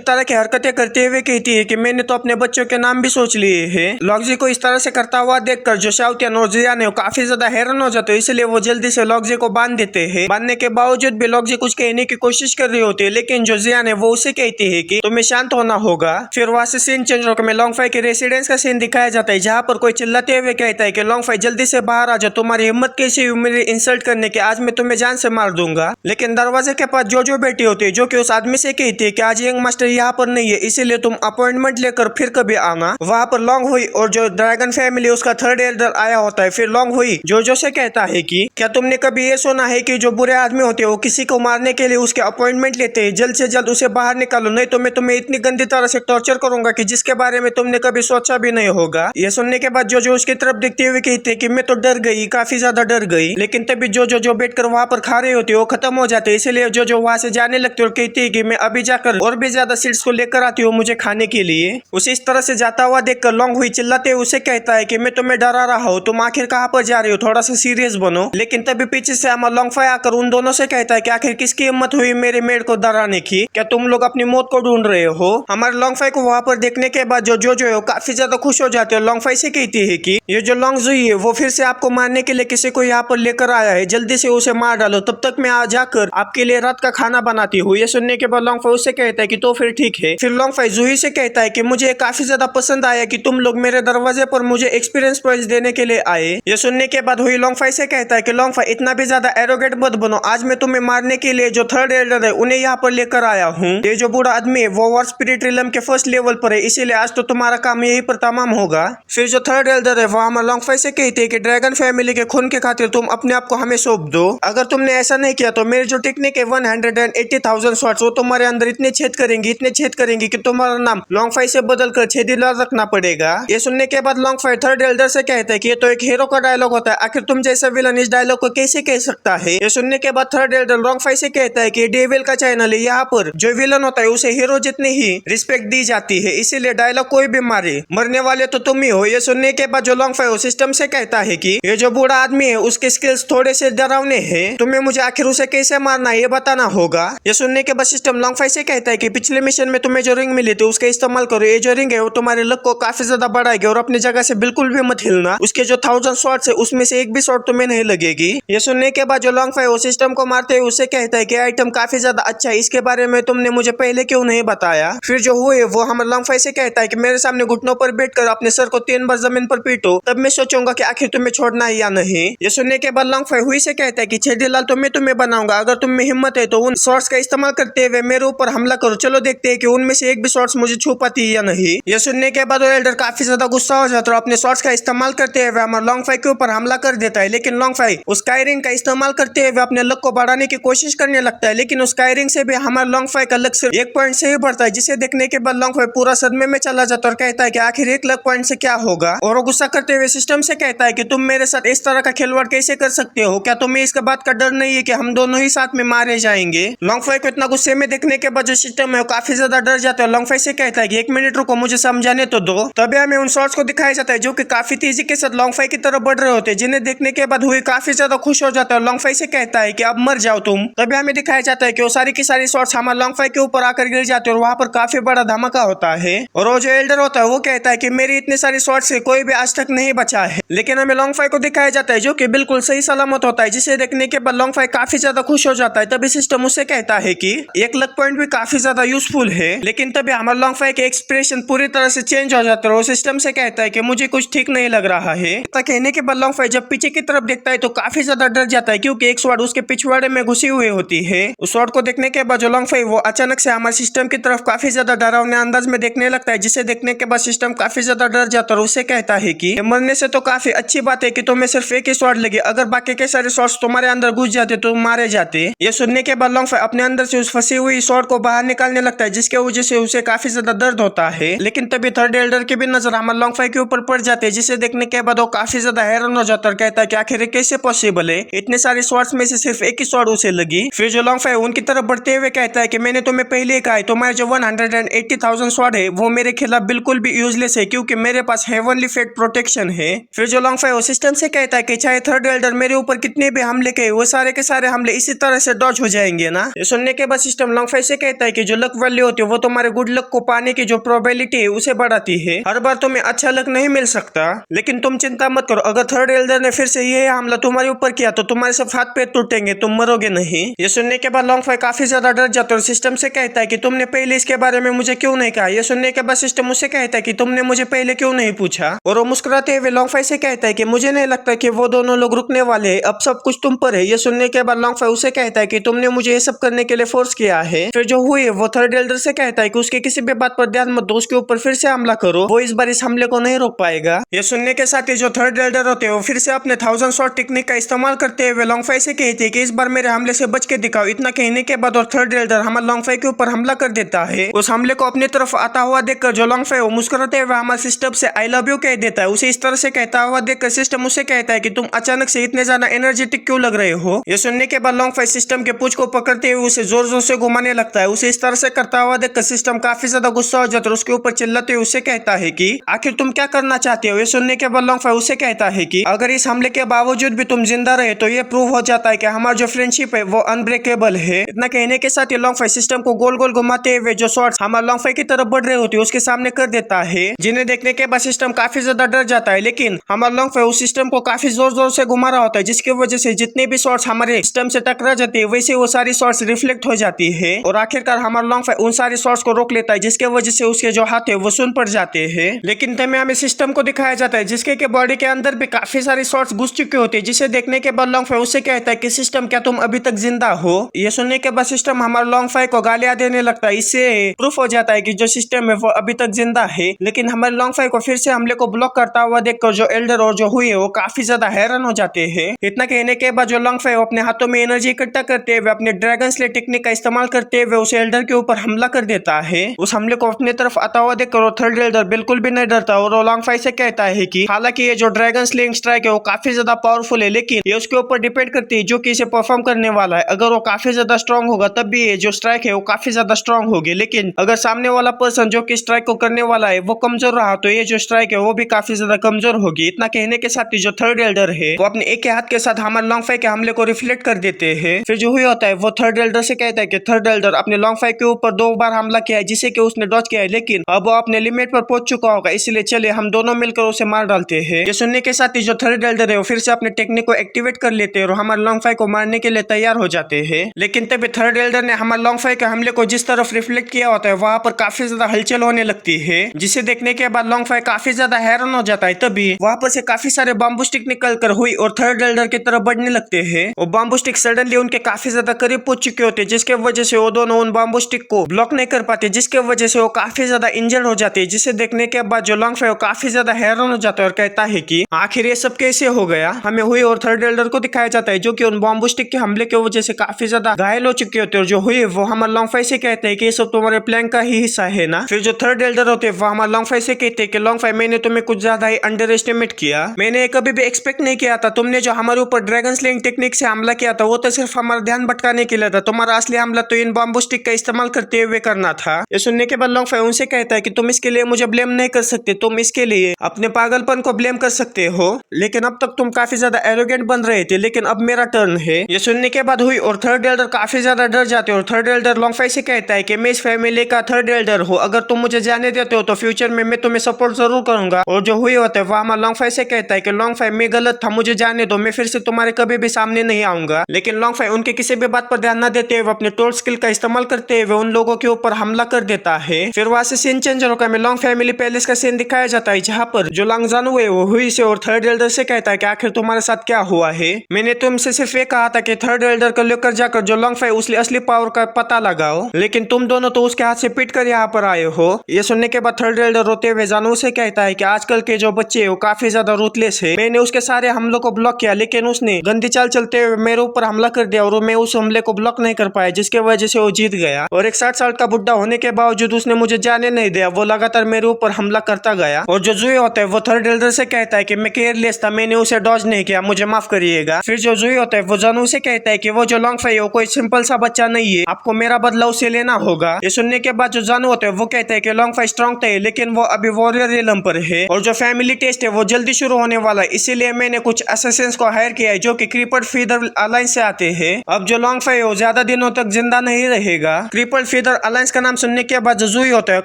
तरह की हरकतें करते हुए कहती है कि मैंने तो अपने बच्चों के नाम भी सोच लिए हैं। लॉक्जी को इस तरह से करता हुआ देखकर जो शाओतियान और जियान है वो काफी ज्यादा हैरान हो जाते हैं, इसलिए वो जल्दी से लॉक्जी को बांध देते हैं। बांधने के बावजूद भी लॉक्जी कुछ कहने की कोशिश कर रही होती है, लेकिन जो जियान है वो उसे कहती है कि तुम्हें शांत होना होगा। फिर वहां से सीन चेंज होकर लॉन्ग फाई के रेसिडेंस का सीन दिखाया जाता है, जहाँ पर कोई चिल्लाते हुए कहता है है कि लॉन्ग फाई जल्दी से बाहर आ जाओ, तुम्हारी हिम्मत कैसी हुई मेरी इंसल्ट करने की, आज मैं तुम्हें जान से मार दूंगा। लेकिन दरवाजे के पास जो बैठी होती है, जो कि उस आदमी से कहती है कि आज यंग मास्टर यहाँ पर नहीं है, इसीलिए तुम अपॉइंटमेंट लेकर फिर कभी आना। वहाँ पर लॉन्ग हुई और जो ड्रैगन फैमिली उसका थर्ड एल्डर आया होता है। फिर लॉन्ग हुई जो से कहता है कि क्या तुमने कभी ये सुना है कि जो बुरे आदमी होते हैं वो किसी को मारने के लिए उसके अपॉइंटमेंट लेते हैं, जल्द से जल्द उसे बाहर निकालो, नहीं तो मैं तुम्हें इतनी गंदी तरह से टॉर्चर करूंगा कि जिसके बारे में तुमने कभी सोचा भी नहीं होगा। ये सुनने के बाद जो उसकी तरफ देखते हुए कहते कि मैं तो डर गई, काफी ज्यादा डर गई। लेकिन तभी जो बैठकर वहां पर खा रहे होते वो खत्म हो जाते, इसलिए जो वहां से जाने लगते और कहती है कि मैं अभी जाकर और भी ज्यादा सीड्स को लेकर आती हूँ मुझे खाने के लिए। उसे इस तरह से जाता हुआ देखकर लॉन्ग हुई चिल्लाते हुए उसे कहता है कि मैं तुम्हें डरा रहा हूँ, तुम आखिर कहाँ पर जा रही हो, थोड़ा सा सीरियस बनो। लेकिन तभी पीछे से हमारा लॉन्ग फाई आकर उन दोनों से कहता है कि आखिर किसकी हिम्मत हुई मेरे मेड को डराने की, क्या तुम लोग अपनी मौत को ढूंढ रहे हो। हमारे लॉन्ग फाई को वहां पर देखने के बाद जो है वो काफी ज्यादा खुश हो जाते हैं। लॉन्ग फाई से कहती है कि ये जो लॉन्ग जुई है वो फिर से आपको मारने के लिए किसी को यहाँ पर लेकर आया है, जल्दी से उसे मार डालो, तब तक मैं आ जाकर आपके लिए रात का खाना बनाती हूँ। ये सुनने के बाद लॉन्ग फाई उससे कहता है कि तो फिर ठीक है। फिर लॉन्ग फाई जूही से कहता है कि मुझे काफी ज्यादा पसंद आया कि तुम लोग मेरे दरवाजे पर मुझे एक्सपीरियंस पॉइंट्स देने के लिए आए। ये सुनने के बाद हुई लॉन्ग फाई से कहता है कि लॉन्ग फाई इतना भी ज्यादा एरोगेंट मत बनो, आज मैं तुम्हें मारने के लिए जो थर्ड एल्डर है उन्हें यहाँ पर लेकर आया हूँ। ये जो बूढ़ा आदमी है वो वॉर स्पिरिट रिलम के फर्स्ट लेवल पर है, इसीलिए आज तो तुम्हारा काम यही पर तमाम होगा। फिर जो थर्ड एल्डर है वो हमारे लॉन्ग फाई से कहते हैं कि ड्रैगन फैमिली के खून के खातिर तुम अपने आप को हमें सौंप दो, अगर तुमने ऐसा नहीं किया तो मेरी जो टेक्निक है 180,000 शॉट्स वो तुम्हारे अंदर इतने छेद करेंगी कि तुम्हारा नाम लॉन्ग फाई से बदल कर छेदीलाल रखना पड़ेगा। ये सुनने के बाद लॉन्ग फाई थर्ड एल्डर से कहता है कि ये तो एक हीरो का डायलॉग होता है, आखिर तुम जैसा विलन इस डायलॉग को कैसे कह सकता है। ये सुनने के बाद थर्ड एल्डर लॉन्ग फाई से कहता है कि डेविल का चैनल है, यहाँ पर जो विलन होता है उसे हीरो जितनी ही रिस्पेक्ट दी जाती है, इसीलिए डायलॉग कोई भी मारे, मरने वाले तो तुम ही हो। ये सुनने के बाद जो लॉन्ग फाई सिस्टम से कहता है कि ये जो बूढ़ा आदमी है उसके स्किल्स थोड़े से डरावने हैं, तुम्हें मुझे आखिर उसे कैसे मारना है ये बताना होगा। ये सुनने के बाद सिस्टम लॉन्ग फाई से कहता है कि पिछले मिशन में तुम्हें जो रिंग मिली थी उसका इस्तेमाल करो, ये जो रिंग है वो तुम्हारे लक को काफी ज्यादा बढ़ाएगी और अपनी जगह से बिल्कुल भी मत हिलना, उसके जो 1000 शॉट्स है उसमें से एक भी शॉट तुम्हें नहीं लगेगी। ये सुनने के बाद जो लॉन्ग फाई सिस्टम को मारते हुए उसे कहता है कि आइटम काफी ज्यादा अच्छा है, इसके बारे में तुमने मुझे पहले क्यों नहीं बताया। फिर जो हुए वो हमारे लॉन्ग फाई से कहता है कि मेरे सामने घुटनों पर बैठकर अपने सर को 3 बार जमीन पर पीटो, तब मैं सोचूंगा कि आखिर तुम्हें छोड़ना है या नहीं। ये सुनने के बाद लॉन्ग फाई हुई से कहता है कि छेदीलाल तो मैं तुम्हें बनाऊंगा, अगर तुम में हिम्मत है तो उन शॉट्स का इस्तेमाल करते हुए मेरे ऊपर हमला करो, चलो देखते हैं कि उनमें से एक भी शॉट्स मुझे छू पाती है या नहीं। ये सुनने के बाद एल्डर काफी ज्यादा गुस्सा हो जाता है और अपने शॉट्स का इस्तेमाल करते हुए हमारे लॉन्ग फाई के ऊपर हमला कर देता है। लेकिन लॉन्ग फाई उस स्काईरिंग का इस्तेमाल करते हुए अपने लक को बढ़ाने की कोशिश करने लगता है, लेकिन उस स्काईरिंग से भी हमारे लॉन्ग फाई का लक सिर्फ 1 पॉइंट से ही बढ़ता है, जिसे देखने के बाद लॉन्ग फाई पूरा सदमे में चला जाता है और कहता है कि आखिर 1 लक पॉइंट से क्या होगा। और वो गुस्सा करते हुए सिस्टम से कहता है कि तुम मेरे साथ इस तरह का खिलवाड़ कैसे कर सकते हो, क्या तुम्हें इसका बात का डर नहीं है कि हम दोनों ही साथ में मारे जाएंगे। लॉन्ग फाई को इतना गुस्से में देखने के बाद जो सिस्टम है वो काफी ज्यादा डर जाता है। लॉन्ग फाई से कहता है कि 1 मिनट रुको, मुझे समझाने तो दो। तभी हमें उन शॉट्स को दिखाया जाता है जो कि काफी तेजी के साथ लॉन्ग फाई की तरफ बढ़ रहे होते हैं, जिन्हें देखने के बाद हुई काफी ज्यादा खुश हो जाता है। लॉन्ग फाई से कहता है कि अब मर जाओ तुम। तभी हमें दिखाया जाता है कि वो सारी की सारी शॉट्स हमारे लॉन्ग फाई के ऊपर आकर गिर जाते हैं और वहां पर काफी बड़ा धमाका होता है। और वो जो एल्डर होता है वो कहता है कि मेरी इतनी सारी शॉट्स से कोई भी आज तक नहीं बचा है। लेकिन हमें लॉन्ग फाई को दिखाया जाता है जो कि बिल्कुल सही सलामत होता है, जिसे देखने के बाद लॉन्ग फाई काफी ज्यादा खुश हो जाता है। तभी सिस्टम उससे कहता है कि 1 लक पॉइंट भी काफी ज्यादा यूजफुल है। लेकिन तभी हमारे लॉन्ग फाई के एक्सप्रेशन पूरी तरह से चेंज हो जाता है और सिस्टम से कहता है कि मुझे कुछ ठीक नहीं लग रहा है। ऐसा कहने के बाद लॉन्ग फाई जब पीछे की तरफ देखता है तो काफी ज्यादा डर जाता है, क्योंकि एक स्वॉर्ड उसके पिछवाड़े में घुसी हुई होती है। उस स्वॉर्ड को देखने के बाद जो लॉन्ग फाई वो अचानक से हमारे सिस्टम की तरफ काफी ज्यादा डरावने अंदाज में देखने लगता है, जिसे देखने के बाद सिस्टम काफी ज्यादा डर जाता है और उससे कहता है कि मरने से तो काफी अच्छी बात है कि तुम्हें सिर्फ एक ही स्वॉर्ड लगे, अगर बाकी के सारे स्वॉर्ड्स तुम्हारे अंदर घुस जाते तो मारे जाते। ये सुनने के बाद लॉन्ग फाई अपने अंदर से उस फंसी हुई स्वॉर्ड को बाहर निकालने लगता है, जिसके वजह से उसे काफी ज्यादा दर्द होता है। लेकिन तभी थर्ड एल्डर की भी नजर हमारे लॉन्ग फाई के ऊपर पड़ जाते हैं, जिसे देखने के बाद वो काफी ज्यादा हैरान हो जाता है, कहता है कि आखिर कैसे पॉसिबल है, इतने सारे स्वॉर्ड्स में से सिर्फ एक ही स्वॉर्ड उसे लगी। फिर जो लॉन्ग फाई उनकी तरफ बढ़ते हुए कहता है कि मैंने तुम्हें पहले ही कहा है तुम्हारे जो 180,000 स्वॉर्ड है वो मेरे खिलाफ बिल्कुल भी यूजलेस है, क्योंकि मेरे पास हेवनली फेट प्रोटेक्शन है। फिर जो लॉन्ग फाई सिस्टम से कहता है कि चाहे थर्ड एल्डर मेरे ऊपर कितने भी हमले कहे वो सारे के सारे हमले इसी तरह से डॉज हो जाएंगे ना। ये सुनने के बाद सिस्टम लॉन्ग फाई से कहता है कि जो लक वैल्यू होती है वो तुम्हारे गुड लक को पाने की जो प्रोबेबिलिटी है उसे बढ़ाती है, हर बार तुम्हें अच्छा लक नहीं मिल सकता। लेकिन तुम चिंता मत करो, अगर थर्ड एल्डर ने फिर से यह हमला तुम्हारे ऊपर किया तो तुम्हारे सब हाथ पैर टूटेंगे, तुम मरोगे नहीं। ये सुनने के बाद लॉन्ग फाई काफी ज्यादा डर जाता है और सिस्टम से कहता है कि तुमने पहले इसके बारे में मुझे क्यों नहीं कहा। ये सुनने के बाद सिस्टम उससे कहता है कि तुमने मुझे पहले क्यों नहीं पूछा। और वो मुस्कुराते हुए लॉन्गफाई से कहता है कि मुझे नहीं लगता कि वो दोनों लोग रुकने वाले हैं, अब सब कुछ तुम पर है। ये सुनने के बाद लॉन्गफाई उसे कहता है कि तुमने मुझे ये सब करने के लिए फोर्स किया है। फिर जो हुई वो थर्ड एल्डर से कहता है कि उसके किसी भी बात पर ध्यान मत दो, उसके ऊपर फिर से हमला करो, वो इस बार इस हमले को नहीं रोक पाएगा। ये सुनने के साथ ही जो थर्ड एल्डर होते हैं वो फिर से अपने 1000 शॉट टेक्निक का इस्तेमाल करते हुए लॉन्गफाई से कहते हैं कि इस बार मेरे हमले से बच के दिखाओ। इतना कहने के बाद और थर्ड एल्डर हमारे लॉन्गफाई के ऊपर हमला कर देता है। उस हमले को अपनी तरफ आता हुआ देखकर जो लॉन्गफाई वो मुस्कुराते हुए हमारे सिस्टम से आई लव यू कह देता है। उसे इस तरह से कहता हुआ देखकर सिस्टम उसे कहता है कि तुम अचानक से इतने ज्यादा एनर्जेटिक क्यों लग रहे हो। ये सुनने के बाद लॉन्गफाई सिस्टम के पूंछ को पकड़ते हुए उसे जोर जोर से घुमाने लगता है। उसे इस तरह से करता हुआ देखकर सिस्टम काफी ज्यादा गुस्सा हो जाता है, उसके ऊपर चिल्लाते हुए उसे कहता है कि आखिर तुम क्या करना चाहते हो। ये सुनने के बाद लॉन्गफाई उसे कहता है कि अगर इस हमले के बावजूद भी तुम जिंदा रहे तो ये प्रूव हो जाता है कि हमारा जो फ्रेंडशिप है वो अनब्रेकेबल है। इतना कहने के साथ ही लॉन्गफाई सिस्टम को गोल गोल घुमाते हुए जो शॉट्स हमारे लॉन्गफाई की तरफ बढ़ रहे होते हैं उसके सामने कर देता है, जिन्हें देखने के बाद सिस्टम काफी ज्यादा डर जाता है। लेकिन हमारा लॉन्गफाई उस सिस्टम को काफी जोर जोर से घुमा रहा होता है, जिसकी वजह से जितने भी शॉट्स हमारे सिस्टम से टकरा जाते हैं वैसे वो सारी शॉट्स रिफ्लेक्ट हो जाती है और आखिरकार हमारा लॉन्गफाई उन सारी शॉट्स को रोक लेता है, जिसके वजह से उसके जो हाथ है वो सुन पड़ जाते हैं। लेकिन तभी हमें सिस्टम को दिखाया जाता है जिसके के बॉडी के अंदर भी काफी सारी शॉट्स घुस चुके होते हैं, जिसे देखने के बाद लॉन्गफाई उससे कहता है कि सिस्टम क्या तुम अभी तक जिंदा हो। ये सुनने के बाद सिस्टम हमारे लॉन्गफाई को गालियां देने लगता है। इससे प्रूफ हो जाता है कि जो सिस्टम है वो अभी तक जिंदा है। लेकिन हमारे लॉन्गफाई को फिर से हमले को ब्लॉक करता हुआ देखकर जो एल्डर और जो हुई है वो काफी ज्यादा हैरान हो जाते हैं। इतना कहने के बाद जो लॉन्गफाई अपने हाथों में एनर्जी इकट्ठा करते हुए अपने ड्रैगन स्ले टेक्निक का इस्तेमाल करते हुए उस एल्डर के ऊपर हमला कर देता है। उस हमले को अपनी तरफ आता हुआ देखकर थर्ड एल्डर बिल्कुल भी नहीं डरता और लॉन्गफाई से कहता है कि हालांकि ये जो ड्रैगन स्लेइंग स्ट्राइक है वो काफी ज्यादा पावरफुल है, लेकिन ये उसके ऊपर डिपेंड करती है जो कि इसे परफॉर्म करने वाला है। अगर वो काफी ज्यादा स्ट्रॉन्ग होगा तब भी ये जो स्ट्राइक है वो काफी ज्यादा स्ट्रॉन्ग होगी, लेकिन अगर सामने वाला पर्सन जो कि स्ट्राइक को करने वाला है वो कमजोर रहा तो ये जो स्ट्राइक है वो भी काफी ज्यादा कमजोर होगी। इतना कहने के साथ ही जो थर्ड एल्डर है वो अपने एक हाथ के साथ हमारे लॉन्गफाई के हमले को रिफ्लेक्ट कर देते हैं। फिर जो हुआ होता है वो थर्ड एल्डर से कहता है कि थर्ड एल्डर अपने लॉन्गफाई के ऊपर 2 बार हमला किया है जिसे कि उसने डॉज किया है, लेकिन अब वो अपने लिमिट पर पहुंच चुका होगा, इसलिए चले हम दोनों मिलकर उसे मार डालते हैं। ये सुनने के साथ ही जो थर्ड एल्डर है वो फिर से अपने टेक्निक को एक्टिवेट कर लेते हैं और हमारे लॉन्गफाई को मारने के लिए तैयार हो जाते हैं। लेकिन तभी थर्ड एल्डर ने हमारे लॉन्गफाई के हमले को जिस तरफ रिफ्लेक्ट किया होता है वहां पर काफी ज्यादा हलचल होने लगती है, जिसे देखने के बाद लॉन्गफाई काफी ज्यादा हैरान हो जाता है। तभी वहां पर से काफी सारे बाम्बू स्टिक निकल कर हुई और थर्ड एल्डर की तरफ बढ़ने लगते हैं और बाम्बू स्टिक सडनली उनके काफी ज्यादा करीब पहुंच चुके होते हैं, जिसके वजह से वो दोनों उन बाम्बू स्टिक को ब्लॉक नहीं कर पाते, जिसके वजह से वो काफी ज्यादा इंजर्ड हो जाते हैं। जिसे देखने के बाद जो लॉन्गफाई काफी ज्यादा हैरान हो जाता है और कहता है कि आखिर ये सब कैसे हो गया। हमें हुई और थर्ड एल्डर को दिखाया जाता है जो कि उन बाम्बू स्टिक के हमले की वजह से काफी ज्यादा घायल हो चुके होते हैं और जो हुई वो हमारे लॉन्गफाई से कहते हैं कि ये सब तुम्हारे प्लान का ही हिस्सा है ना। फिर जो थर्ड एल्डर होते हैं वो हमारे लॉन्गफाई से कहते हैं कि लॉन्गफाई मैंने तुम्हें कुछ ज्यादा ही अंडर एस्टिमेट किया, मैंने कभी भी एक्सपेक्ट नहीं किया था। तुमने जो हमारे ऊपर ड्रैगन स्लेइंग टेक्निक से हमला किया था वो तो सिर्फ हमारा ध्यान भटकाने के लिए था, तुम्हारा असली हमला तो इन बाम्बू स्टिक का इस्तेमाल करते हुए करना था। ये सुनने के बाद लॉन्गफाई उनसे कहता है कि तुम इसके लिए मुझे ब्लेम नहीं कर सकते, तुम इसके लिए अपने पागलपन को ब्लेम कर सकते हो, लेकिन अब तक तुम काफी ज्यादा एरोगेंट बन रहे थे, लेकिन अब मेरा टर्न है। ये सुनने के बाद हुई और थर्ड एल्डर काफी ज्यादा डर जाते और थर्ड एल्डर लॉन्गफाई से कहता है कि मैं इस फैमिली का थर्ड एल्डर हूँ, अगर तुम मुझे जाने देते हो तो फ्यूचर में मैं तुम्हें सपोर्ट जरूर करूंगा। और जो हुई होता है वो हमारा लॉन्गफाई से कहता है कि लॉन्गफाई मैं गलत था, मुझे जाने दो, मैं फिर से तुम्हारे कभी भी सामने नहीं आऊंगा। लेकिन लॉन्गफाई उनके किसी भी बात पर ध्यान न देते हुए अपने टोल स्किल का इस्तेमाल करते हुए उन लोगों के ऊपर हमला कर देता है। फिर वहां से सीन चेंज होकर हमें लॉन्ग फैमिली पैलेस का सीन दिखाया जाता है, जहाँ पर जो लांगजानू है वो हुई से और थर्ड एल्डर से कहता है कि आखिर तुम्हारे साथ क्या हुआ है। मैंने तुमसे सिर्फ ये कहा था कि थर्ड एल्डर को लेकर जाकर जो लॉन्गफाई उसकी असली पावर का पता लगाओ, लेकिन तुम दोनों तो उसके हाथ से पीट कर यहाँ पर आए हो। ये सुनने के बाद थर्ड एल्डर रोते हुए जानू से कहता है कि आजकल के जो बच्चे वो काफी ज्यादा रूथलेस है, मैंने उसके सारे हमलों को ब्लॉक किया, लेकिन उसने गंदी चाल चलते हुए मेरे ऊपर हमला कर दिया और मैं उस हमले को ब्लॉक नहीं कर पाया, जिसके वजह से वो जीत गया। और एक 60 साल का बुढ़ा होने के बावजूद उसने मुझे जाने नहीं दिया, वो लगातार मेरे ऊपर हमला करता गया। और जो जुई होता है वो थर्ड एल्डर से कहता है कि मैं केयरलेस था, मैंने उसे डॉज नहीं किया, मुझे माफ करिएगा। फिर जो जुई होता है वो जानू से कहता है कि वो जो लॉन्गफाई है वो कोई सिंपल सा बच्चा नहीं है, आपको मेरा बदला उसे लेना होगा। ये सुनने के बाद जो जानू होता है वो कहता है कि लॉन्गफाई स्ट्रॉन्ग था लेकिन वो अभी वॉरियर रियलम पर है और जो फैमिली टेस्ट है वो जल्दी शुरू होने वाला है, इसीलिए मैंने कुछ असैसिन्स को हायर किया है जो कि क्रीपर्ड फीदर अलायंस से आते हैं। अब जो लॉन्गफाई है वो ज्यादा दिनों तक जिंदा नहीं रहेगा। क्रीपर्ड फीदर अलायंस का नाम सुनने के बाद जो जुई होता है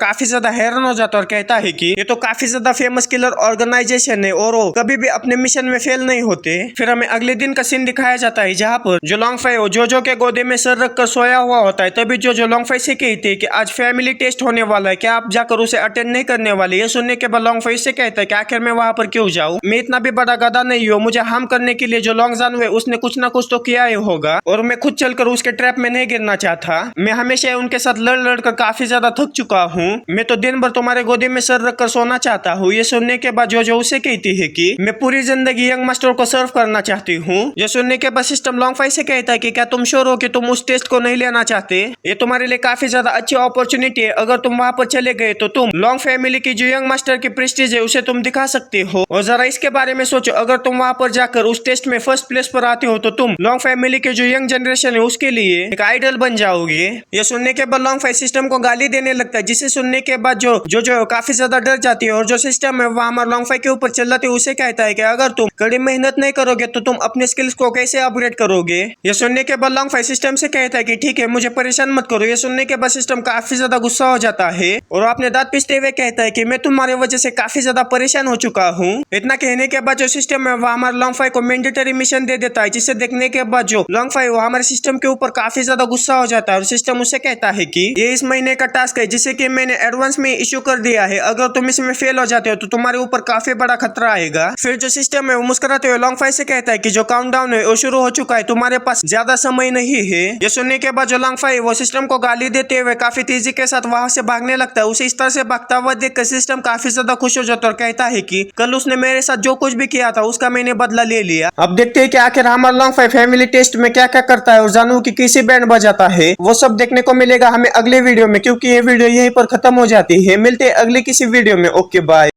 काफी ज्यादा हैरान हो जाता है और कहता है कि ये तो काफी ज्यादा फेमस किलर ऑर्गेनाइजेशन है और वो कभी भी अपने मिशन में फेल नहीं होते। फिर हमें अगले दिन का सीन दिखाया जाता है जहाँ पर जो लॉन्गफाई जो के गोदे में सर रख कर सोया हुआ होता है, तभी जो लॉन्गफाई से कहते हैं कि आज फैमिली टेस्ट होने वाला है, क्या आप जाकर उसे अटेंड नहीं करने वाले। ये सुनने के बाद लॉन्गफाई से कहता है कि आखिर मैं वहाँ पर क्यों जाऊँ। मैं इतना भी बड़ा गधा नहीं हूँ, मुझे हार्म करने के लिए जो लॉन्ग जानू है उसने कुछ ना कुछ तो किया ही होगा और मैं खुद चलकर उसके ट्रैप में नहीं गिरना चाहता। मैं हमेशा उनके साथ लड़ लड़ कर काफी ज्यादा थक चुका हूँ। मैं तो दिन भर तुम्हारे गोदी में सर रख कर सोना चाहता हूँ। ये सुनने के बाद जो उसे कहती है कि मैं पूरी जिंदगी यंग मास्टर को सर्व करना चाहती हूँ। ये सुनने के बाद सिस्टम लॉन्ग फाई से कहता है कि क्या तुम श्योर हो कि तुम उस टेस्ट को नहीं लेना चाहते। ये तुम्हारे लिए काफी ज्यादा अच्छी अपॉर्चुनिटी है। अगर तुम वहाँ पर चले गए तो तुम लॉन्ग फैमिली की जो यंग मास्टर की प्रेस्टीज है उसे तुम दिखा सकते हो। और जरा इसके बारे में सोचो, अगर तुम वहाँ पर जाकर उस टेस्ट में फर्स्ट प्लेस पर आते हो तो तुम लॉन्ग फैमिली के जो यंग जनरेशन है उसके लिए एक आइडल बन जाओगे। ये सुनने के बाद लॉन्ग फाई सिस्टम को गाली देने लगता है, जिसे सुनने के बाद जो काफी ज्यादा डर जाती है और जो सिस्टम है वह हमारे लॉन्ग फाई के ऊपर चिल्लाती है उसे कहता है कि अगर तुम कड़ी मेहनत नहीं करोगे तो तुम अपने स्किल्स को कैसे अपग्रेड करोगे। ये सुनने के बाद लॉन्ग फाई सिस्टम से कहता है कि ठीक है, मुझे परेशान मत करो। ये सुनने के बाद सिस्टम काफी ज्यादा गुस्सा हो जाता है और अपने दांत पीसते हुए कहता है कि मैं तुम्हारी वजह से काफी ज्यादा परेशान हो चुका हूँ। इतना कहने के बाद जो सिस्टम है वह हमारे लॉन्ग फाई को मैंडेटरी मिशन दे देता है, जिसे देखने के बाद जो लॉन्ग फाई वो हमारे सिस्टम के ऊपर काफी ज्यादा गुस्सा हो जाता है और सिस्टम उसे कहता है कि ये इस महीने का टास्क है जिसे कि मैंने एडवांस में इश्यू कर दिया है। अगर तुम इसमें फेल हो जाते हो तो तुम्हारे ऊपर काफी बड़ा खतरा आएगा। फिर जो सिस्टम है वो मुस्कुराते हुए लॉन्ग फाई से कहता है कि जो काउंटडाउन है वो शुरू हो चुका है, तुम्हारे पास ज्यादा समय नहीं है। ये सुनने के बाद जो लॉन्ग फाई वो सिस्टम को गाली देते हुए काफी तेजी के साथ वहां से भागने लगता है। उसे इस तरह से भागता हुआ देखकर सिस्टम काफी ज्यादा खुश हो जाता है और कहता है कि कल उसने मेरे साथ जो कुछ भी किया था उसका मैंने बदला ले लिया। अब देखते हैं कि आखिर हमारा लॉन्ग फाई फैमिली टेस्ट में क्या क्या करता है और जानू की किसी बैंड बजाता है। वो सब देखने को मिलेगा हमें अगले वीडियो में, क्योंकि ये वीडियो यहीं पर खत्म हो जाती है। मिलते हैं अगले किसी वीडियो में। Okay bye.